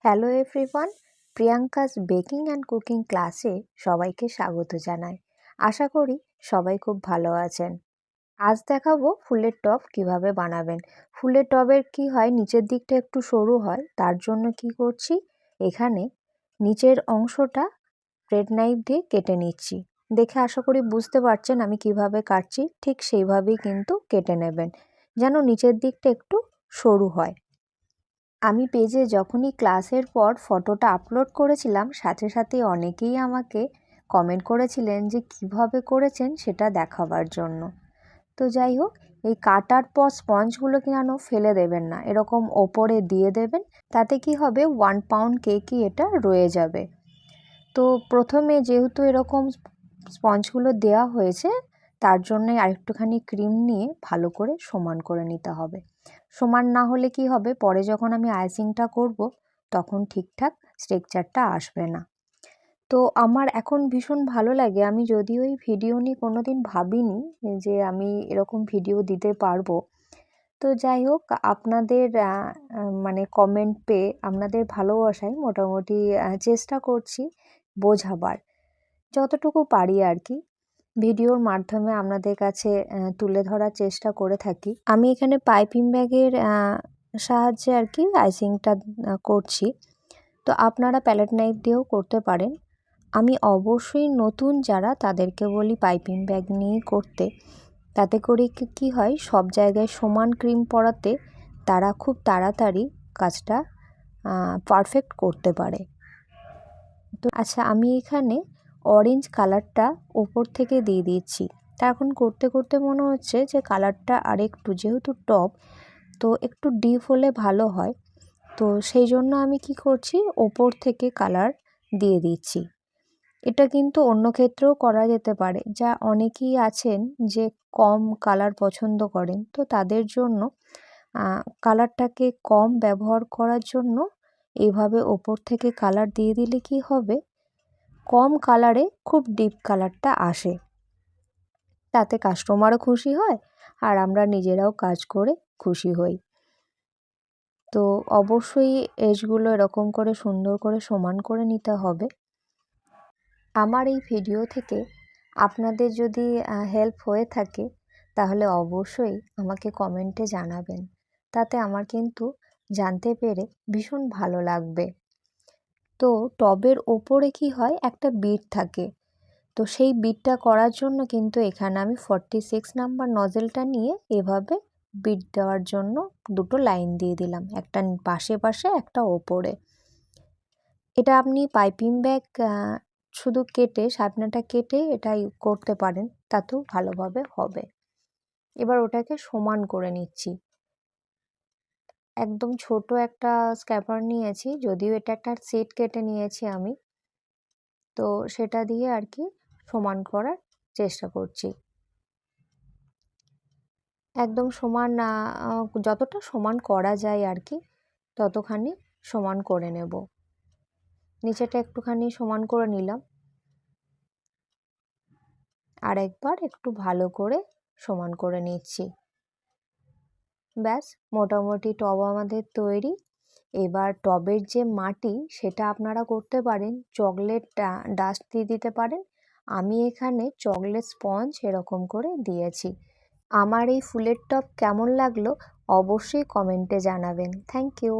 Hello everyone, Priyanka's baking and cooking ক্লাসে সবাইকে স্বাগত জানাই। আশা করি সবাই খুব ভালো আছেন। আজ দেখাবো ফুলের টব কিভাবে বানাবেন। ফুলের টবের কি হয়, নিচের দিকটা একটু সরু হয়, তার জন্য কি করছি, এখানে নিচের অংশটা ব্রেড নাইফ দিয়ে কেটে নিচ্ছি। দেখে আশা করি বুঝতে পারছেন আমি কিভাবে কাটছি, ঠিক সেইভাবেই কিন্তু কেটে নেবেন, যেন নিচের দিকটা একটু সরু হয়। আমি পেজে যখনই ক্লাসের পর ফটোটা আপলোড করেছিলাম, সাথে সাথে অনেকেই আমাকে কমেন্ট করেছিলেন যে কিভাবে করেছেন সেটা দেখাবার জন্য। তো যাই হোক, এই কাটার পর স্পঞ্জগুলো যেন ফেলে দেবেন না, এরকম ওপরে দিয়ে দেবেন। তাতে কি হবে, 1 পাউন্ড কেকই এটা রয়ে যাবে। তো প্রথমে যেহেতু এরকম স্পঞ্জগুলো দেওয়া হয়েছে, তার জন্যে আরেকটুখানি ক্রিম নিয়ে ভালো করে সমান করে নিতে হবে। সমান না হলে কি হবে, পরে যখন আমি আইসিংটা করব তখন ঠিকঠাক স্ট্রাকচারটা আসবে না। তো আমার এখন ভীষণ ভালো লাগে, আমি যদিও এই ভিডিও নিয়ে কোনো দিন ভাবিনি যে আমি এরকম ভিডিও দিতে পারবো। তো যাই হোক, আপনাদের মানে কমেন্ট পেয়ে, আপনাদের ভালোবাসায় মোটামুটি চেষ্টা করছি বোঝাবার, যতটুকু পারি আর কি ভিডিওর মাধ্যমে আপনাদের কাছে তুলে ধরার চেষ্টা করে থাকি। আমি এখানে পাইপিং ব্যাগের সাহায্যে আর কি আইসিংটা করছি। তো আপনারা প্যালেট নাইফ দিয়েও করতে পারেন। আমি অবশ্যই নতুন যারা তাদেরকে বলি পাইপিং ব্যাগ নিয়ে করতে। তাতে করে কি হয়, সব জায়গায় সমান ক্রিম পড়াতে তারা খুব তাড়াতাড়ি কাজটা পারফেক্ট করতে পারে। তো আচ্ছা, আমি এখানে অরেঞ্জ কালারটা ওপর থেকে দিয়ে দিচ্ছি। তা এখন করতে করতে মনে হচ্ছে যে কালারটা আরেকটু, যেহেতু টপ তো একটু ডিপ হলে ভালো হয়। তো সেই জন্য আমি কি করছি, ওপর থেকে কালার দিয়ে দিচ্ছি। এটা কিন্তু অন্য ক্ষেত্রেও করা যেতে পারে, যা অনেকেই আছেন যে কম কালার পছন্দ করেন। তো তাদের জন্য কালারটাকে কম ব্যবহার করার জন্য এইভাবে ওপর থেকে কালার দিয়ে দিলে কি হবে, কম কালারে খুব ডিপ কালারটা আসে। তাতে কাস্টমারও খুশি হয় আর আমরা নিজেরাও কাজ করে খুশি হই। তো অবশ্যই এজগুলো এরকম করে সুন্দর করে সমান করে নিতে হবে। আমার এই ভিডিও থেকে আপনাদের যদি হেল্প হয়ে থাকে তাহলে অবশ্যই আমাকে কমেন্টে জানাবেন, তাতে আমার কিন্তু জানতে পেরে ভীষণ ভালো লাগবে। তো টবের ওপরে কি হয়, একটা বিট থাকে। তো সেই বিটটা করার জন্য কিন্তু এখানে আমি 46 নাম্বার নজেলটা নিয়ে এভাবে বিট দেওয়ার জন্য দুটো লাইন দিয়ে দিলাম, একটা পাশে পাশে একটা ওপরে। এটা আপনি পাইপিং ব্যাগ শুধু কেটে, সামনেটা কেটে এটাই করতে পারেন, তাতেও ভালোভাবে হবে। এবার ওটাকে সমান করে নিচ্ছি। একদম ছোট একটা স্ক্র্যাপার নিয়েছি, যদিও এটা একটা সেট কেটে নিয়েছি আমি। তো সেটা দিয়ে আর কি সমান করার চেষ্টা করছি। একদম সমান, যতটা সমান করা যায় আর কি ততখানি সমান করে নেব। নিচেটা একটুখানি সমান করে নিলাম, আর একবার একটু ভালো করে সমান করে নিচ্ছি। ব্যাস, মোটামুটি টব আমাদের তৈরি। এবার টবের যে মাটি সেটা আপনারা করতে পারেন চকলেট ডাস্ট দিয়ে দিতে পারেন। আমি এখানে চকলেট স্পঞ্জ এরকম করে দিয়েছি। আমার এই ফুলের টব কেমন লাগলো অবশ্যই কমেন্টে জানাবেন। Thank you.